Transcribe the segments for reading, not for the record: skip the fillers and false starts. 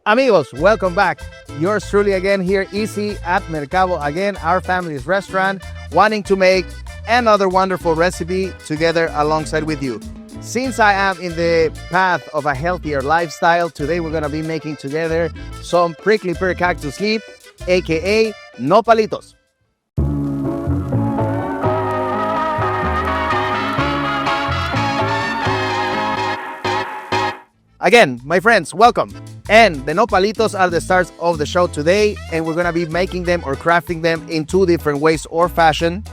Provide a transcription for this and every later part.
Amigos, welcome back. Yours truly again here, Easy at Mercado again, our family's restaurant, wanting to make another wonderful recipe together alongside with you. Since I am in the path of a healthier lifestyle, today we're going to be making together some prickly pear cactus leaf, aka nopalitos. Again, my friends, welcome. And the nopalitos are the stars of the show today, and we're going to be making them or crafting them in two different ways or fashion.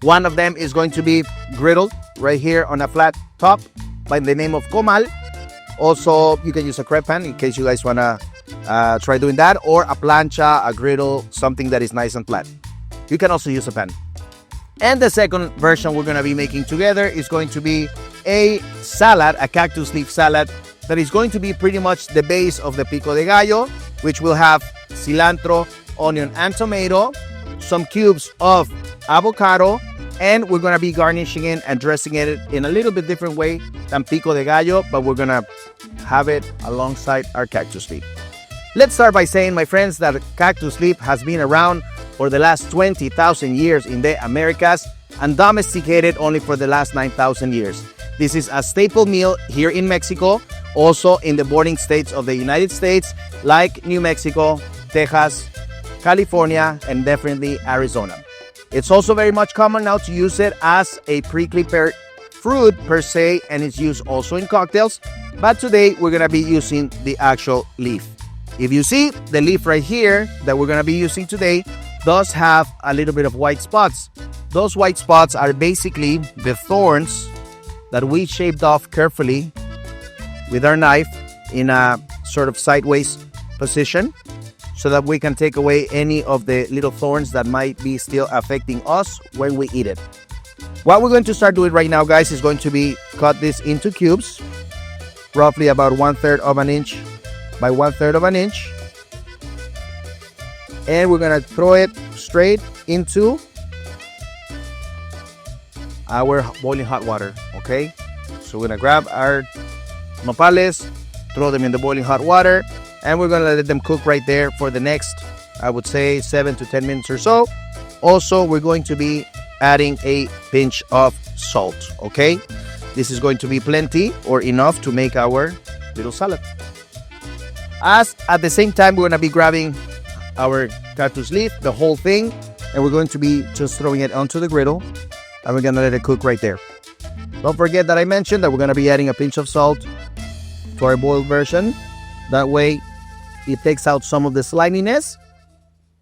One of them is going to be griddled right here on a flat top by the name of comal. Also, you can use a crepe pan in case you guys want to try doing that, or a plancha, a griddle, something that is nice and flat. You can also use a pan. And the second version we're going to be making together is going to be a salad, a cactus leaf salad, that is going to be pretty much the base of the pico de gallo, which will have cilantro, onion, and tomato, some cubes of avocado, and we're going to be garnishing it and dressing it in a little bit different way than pico de gallo, but we're going to have it alongside our cactus leaf. Let's start by saying, my friends, that cactus leaf has been around for the last 20,000 years in the Americas and domesticated only for the last 9,000 years. This is a staple meal here in Mexico, also in the bordering states of the United States, like New Mexico, Texas, California, and definitely Arizona. It's also very much common now to use it as a prickly pear fruit per se, and it's used also in cocktails. But today we're going to be using the actual leaf. If you see the leaf right here that we're going to be using today does have a little bit of white spots. Those white spots are basically the thorns that we shaved off carefully with our knife in a sort of sideways position so that we can take away any of the little thorns that might be still affecting us when we eat it. What we're going to start doing right now, guys, is going to be cut this into cubes, roughly about 1/3 of an inch by 1/3 of an inch. And we're going to throw it straight into our boiling hot water, okay? So we're gonna grab our nopales, throw them in the boiling hot water, and we're gonna let them cook right there for the next, I would say, 7 to 10 minutes or so. Also, we're going to be adding a pinch of salt, okay? This is going to be plenty or enough to make our little salad. As at the same time, we're gonna be grabbing our cactus leaf, the whole thing, and we're going to be just throwing it onto the griddle, and we're gonna let it cook right there. Don't forget that I mentioned that we're gonna be adding a pinch of salt to our boiled version. That way it takes out some of the sliminess,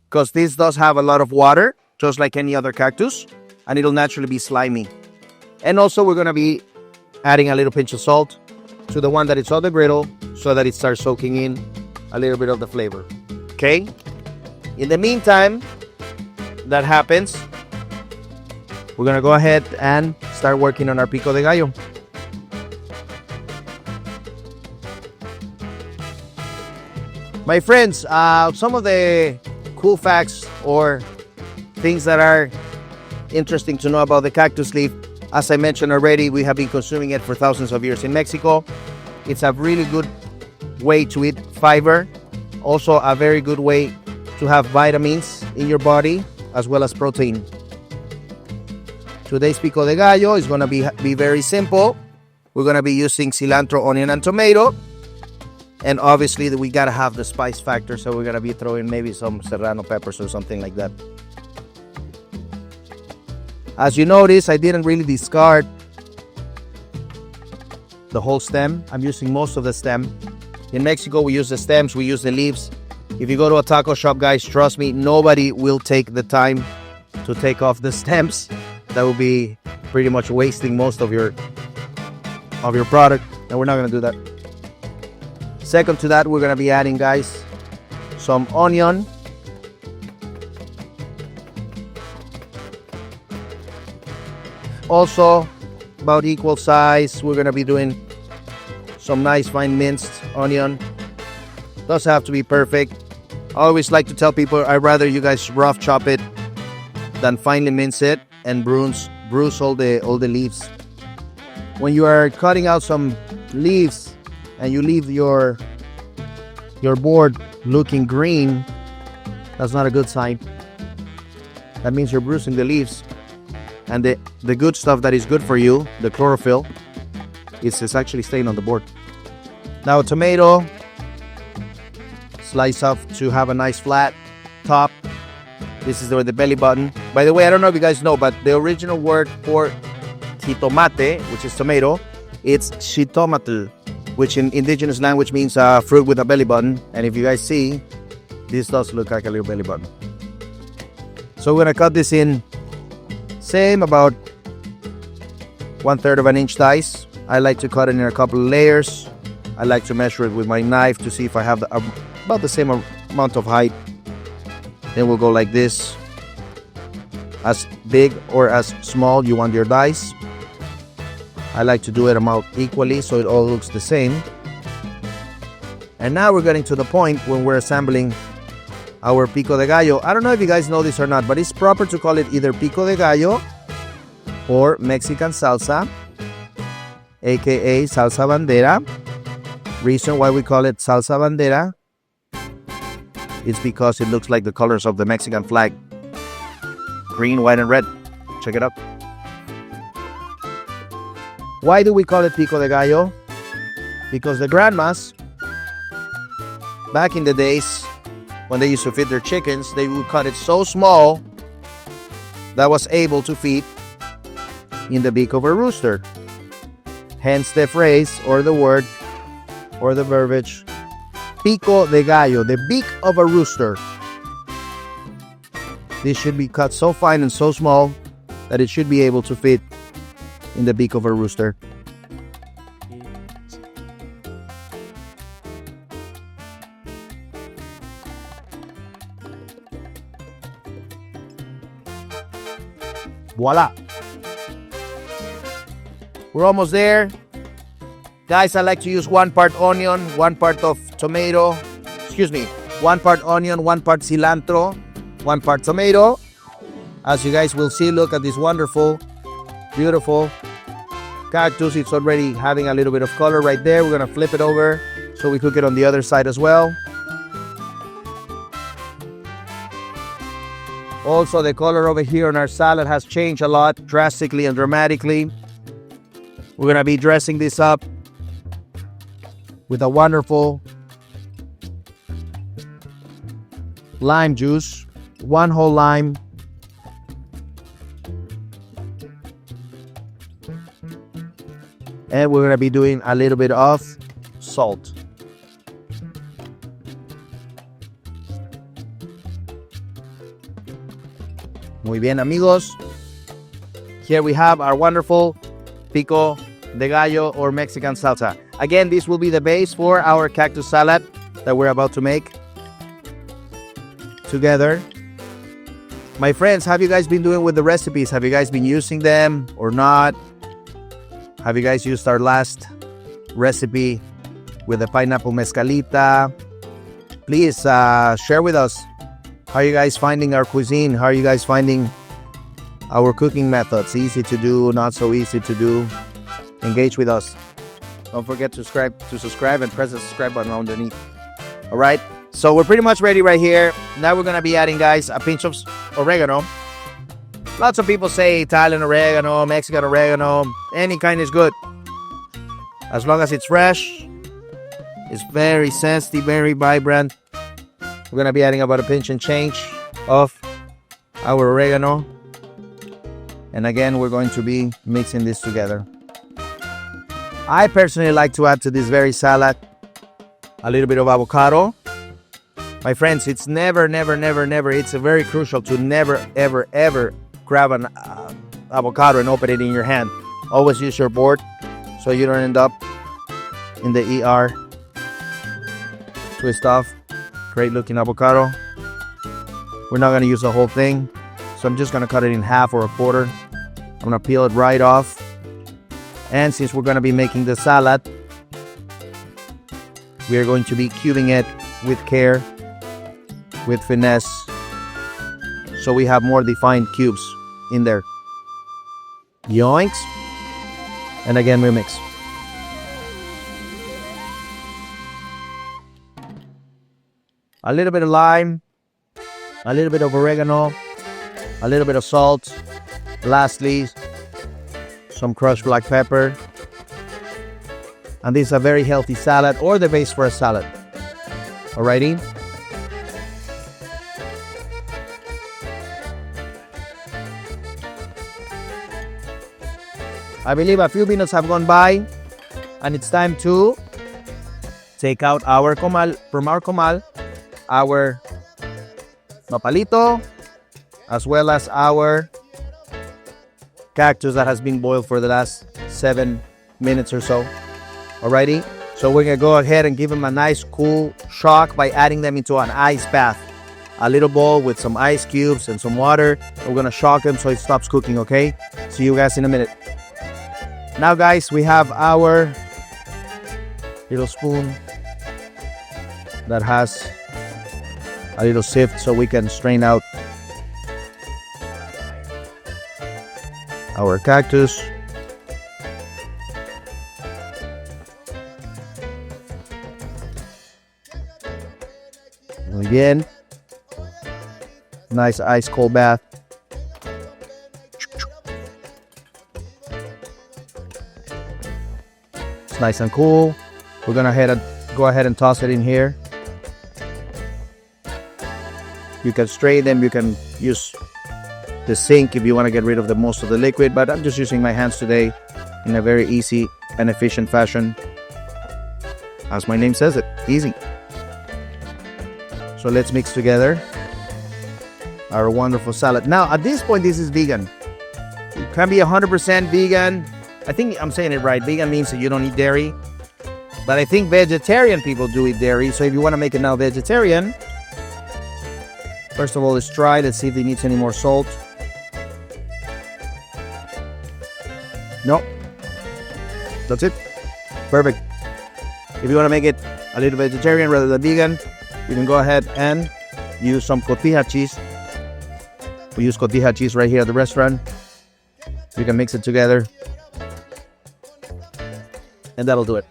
because this does have a lot of water, just like any other cactus, and it'll naturally be slimy. And also we're gonna be adding a little pinch of salt to the one that is on the griddle so that it starts soaking in a little bit of the flavor. Okay? In the meantime, that happens, we're gonna go ahead and start working on our pico de gallo. My friends, some of the cool facts or things that are interesting to know about the cactus leaf, as I mentioned already, we have been consuming it for thousands of years in Mexico. It's a really good way to eat fiber, also a very good way to have vitamins in your body as well as protein. Today's pico de gallo is going to be very simple. We're going to be using cilantro, onion, and tomato. And obviously we got to have the spice factor, so we're going to be throwing maybe some serrano peppers or something like that. As you notice, I didn't really discard the whole stem. I'm using most of the stem. In Mexico, we use the stems, we use the leaves. If you go to a taco shop, guys, trust me, nobody will take the time to take off the stems. That will be pretty much wasting most of your product, and we're not going to do that. Second to that, we're going to be adding, guys, some onion. Also, about equal size, we're going to be doing some nice fine minced onion. Doesn't have to be perfect. I always like to tell people I'd rather you guys rough chop it than finely mince it and bruise all the leaves. When you are cutting out some leaves and you leave your your board looking green, that's not a good sign. That means you're bruising the leaves. And the good stuff that is good for you, the chlorophyll, is actually staying on the board. Now a tomato, slice up to have a nice flat top. This is the belly button. By the way, I don't know if you guys know, but the original word for jitomate, which is tomato, it's shitomatl, which in indigenous language means fruit with a belly button. And if you guys see, this does look like a little belly button. So we're gonna cut this in same about 1/3 of an inch dice. I like to cut it in a couple of layers. I like to measure it with my knife to see if I have about the same amount of height. Then we'll go like this. As big or as small you want your dice. I like to do it about equally so it all looks the same. And now we're getting to the point when we're assembling our pico de gallo. I don't know if you guys know this or not, but it's proper to call it either pico de gallo or Mexican salsa, aka salsa bandera. Reason why we call it salsa bandera is because it looks like the colors of the Mexican flag. Green, white, and red. Check it out. Why do we call it pico de gallo? Because the grandmas, back in the days, when they used to feed their chickens, they would cut it so small that was able to fit in the beak of a rooster. Hence the phrase or the word or the verbiage, pico de gallo, the beak of a rooster. This should be cut so fine and so small that it should be able to fit in the beak of a rooster. Voila. We're almost there. Guys, I like to use 1 part onion, 1 part of tomato. 1 part onion, 1 part cilantro, 1 part tomato. As you guys will see, look at this wonderful, beautiful cactus. It's already having a little bit of color right there. We're gonna flip it over so we cook it on the other side as well. Also, the color over here on our salad has changed a lot, drastically and dramatically. We're gonna be dressing this up with a wonderful lime juice, 1 whole lime. And we're gonna be doing a little bit of salt. Muy bien, amigos. Here we have our wonderful pico de gallo or Mexican salsa. Again, this will be the base for our cactus salad that we're about to make together. My friends, have you guys been doing with the recipes? Have you guys been using them or not? Have you guys used our last recipe with the pineapple mezcalita? Please share with us. How are you guys finding our cuisine? How are you guys finding our cooking methods? Easy to do, not so easy to do? Engage with us. Don't forget to subscribe and press the subscribe button underneath. All right, so we're pretty much ready right here. Now we're gonna be adding, guys, a pinch of oregano. Lots of people say Italian oregano, Mexican oregano, any kind is good. As long as it's fresh, it's very zesty, very vibrant. We're gonna be adding about a pinch and change of our oregano. And again, we're going to be mixing this together. I personally like to add to this very salad a little bit of avocado. My friends, it's never, it's very crucial to never, ever grab an avocado and open it in your hand. Always use your board so you don't end up in the ER. Twist off. Great looking avocado. We're not going to use the whole thing, so I'm just going to cut it in half or a quarter. I'm going to peel it right off. And since we're going to be making the salad, we are going to be cubing it with care, with finesse, so we have more defined cubes in there. Yoinks. And again, we mix. a little bit of lime, a little bit of oregano, a little bit of salt. Lastly, some crushed black pepper. And this is a very healthy salad, or the base for a salad. Alrighty? I believe a few minutes have gone by, and it's time to take out our comal, from our comal, our nopalito, as well as our cactus that has been boiled for the last 7 minutes or so. Alrighty, so we're gonna go ahead and give them a nice cool shock by adding them into an ice bath. A little bowl with some ice cubes and some water. We're gonna shock them so it stops cooking, okay? See you guys in a minute. Now guys, we have our little spoon that has a little sieve so we can strain out our cactus. And again, nice ice cold bath. It's nice and cool. We're gonna go ahead and toss it in here. You can strain them, you can use the sink if you want to get rid of most of the liquid, but I'm just using my hands today in a very easy and efficient fashion. As my name says it, easy. So let's mix together our wonderful salad. Now, at this point, this is vegan. It can be 100% vegan. I think I'm saying it right. Vegan means that you don't eat dairy. But I think vegetarian people do eat dairy. So if you want to make it now vegetarian, first of all, let's try. Let's see if it needs any more salt. No. That's it. Perfect. If you want to make it a little vegetarian rather than vegan, you can go ahead and use some cotija cheese. We use cotija cheese right here at the restaurant. You can mix it together. And that'll do it.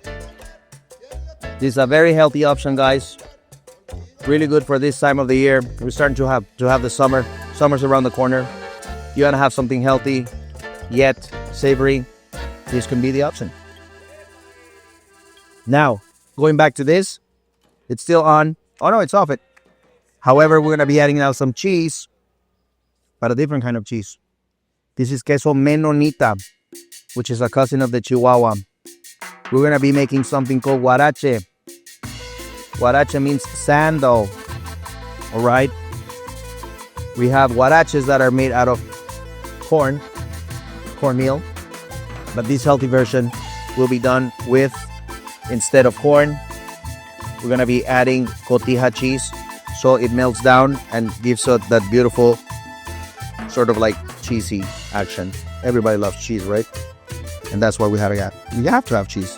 This is a very healthy option, guys. Really good for this time of the year. We're starting to have the summer. Summer's around the corner. You want to have something healthy, yet savory. This can be the option. Now, going back to this, it's still on. Oh no, it's off it. However, we're going to be adding now some cheese, but a different kind of cheese. This is queso menonita, which is a cousin of the Chihuahua. We're going to be making something called huarache. Huarache means sandal. All right. We have huaraches that are made out of cornmeal, but this healthy version will be done with, instead of corn, we're going to be adding cotija cheese so it melts down and gives us that beautiful sort of like cheesy action. Everybody loves cheese, right? And that's why we have to have cheese.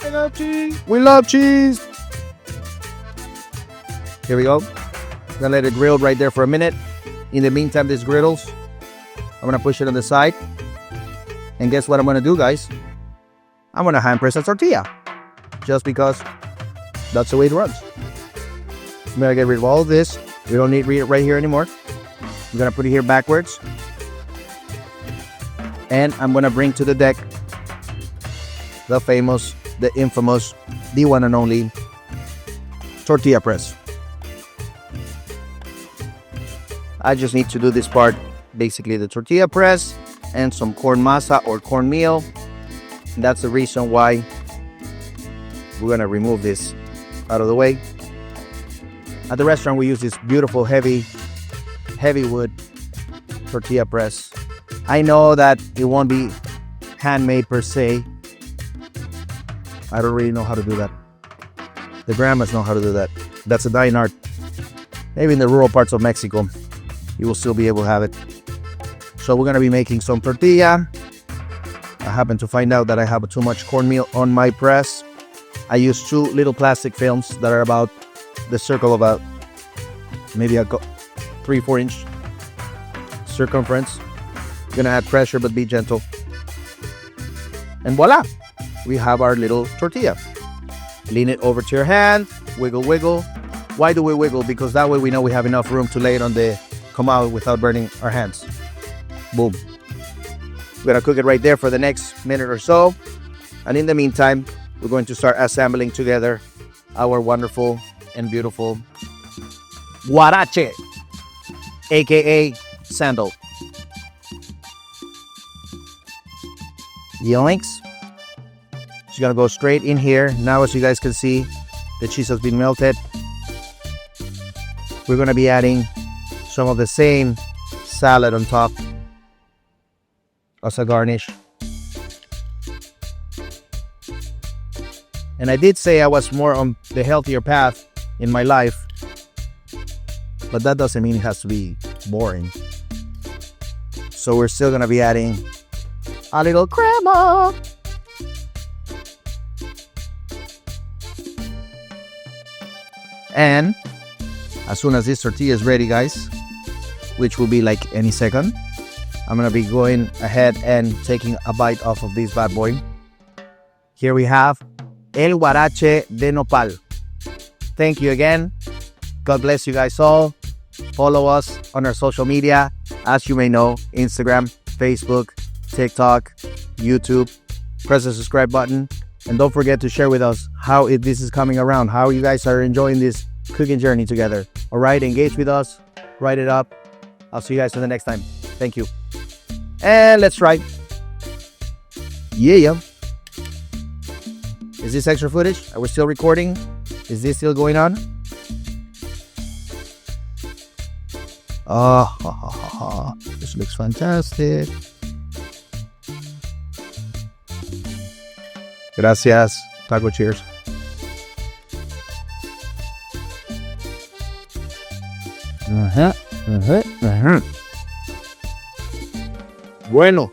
I love cheese. We love cheese. Here we go. I'm gonna let it grill right there for a minute. In the meantime, this griddles, I'm gonna push it on the side. And guess what I'm gonna do, guys? I'm gonna hand press a tortilla. Just because that's the way it runs. I'm gonna get rid of all of this. We don't need it right here anymore. I'm gonna put it here backwards. And I'm gonna bring to the deck the famous, the infamous, the one and only tortilla press. I just need to do this part, basically the tortilla press and some corn masa or cornmeal. That's the reason why we're gonna remove this out of the way. At the restaurant, we use this beautiful heavy wood tortilla press. I know that it won't be handmade per se. I don't really know how to do that. The grandmas know how to do that. That's a dying art. Maybe in the rural parts of Mexico, you will still be able to have it. So we're gonna be making some tortilla. I happen to find out that I have too much cornmeal on my press. I use 2 little plastic films that are about the circle of about maybe a 3-4 inch circumference. Gonna add pressure, but be gentle. And voila, we have our little tortilla. Lean it over to your hand, wiggle, wiggle, Why do we wiggle? Because that way we know we have enough room to lay it on the comal without burning our hands. Boom. We're gonna cook it right there for the next minute or so. And in the meantime, we're going to start assembling together our wonderful and beautiful huarache, aka sandal. Yoinks. She's gonna go straight in here. Now, as you guys can see, the cheese has been melted. We're gonna be adding some of the same salad on top as a garnish. And I did say I was more on the healthier path in my life, but that doesn't mean it has to be boring. So we're still gonna be adding a little crema. And as soon as this tortilla is ready, guys, which will be like any second, I'm gonna be going ahead and taking a bite off of this bad boy. Here we have el huarache de nopal. Thank you again. God bless you guys all. Follow us on our social media. As you may know, Instagram, Facebook, TikTok, YouTube. Press the subscribe button. And don't forget to share with us how this is coming around, how you guys are enjoying this cooking journey together. All right, engage with us. Write it up. I'll see you guys for the next time. Thank you. And let's try. Yeah. Is this extra footage? Are we still recording? Is this still going on? Oh, this looks fantastic. Gracias. Taco cheers. Bueno.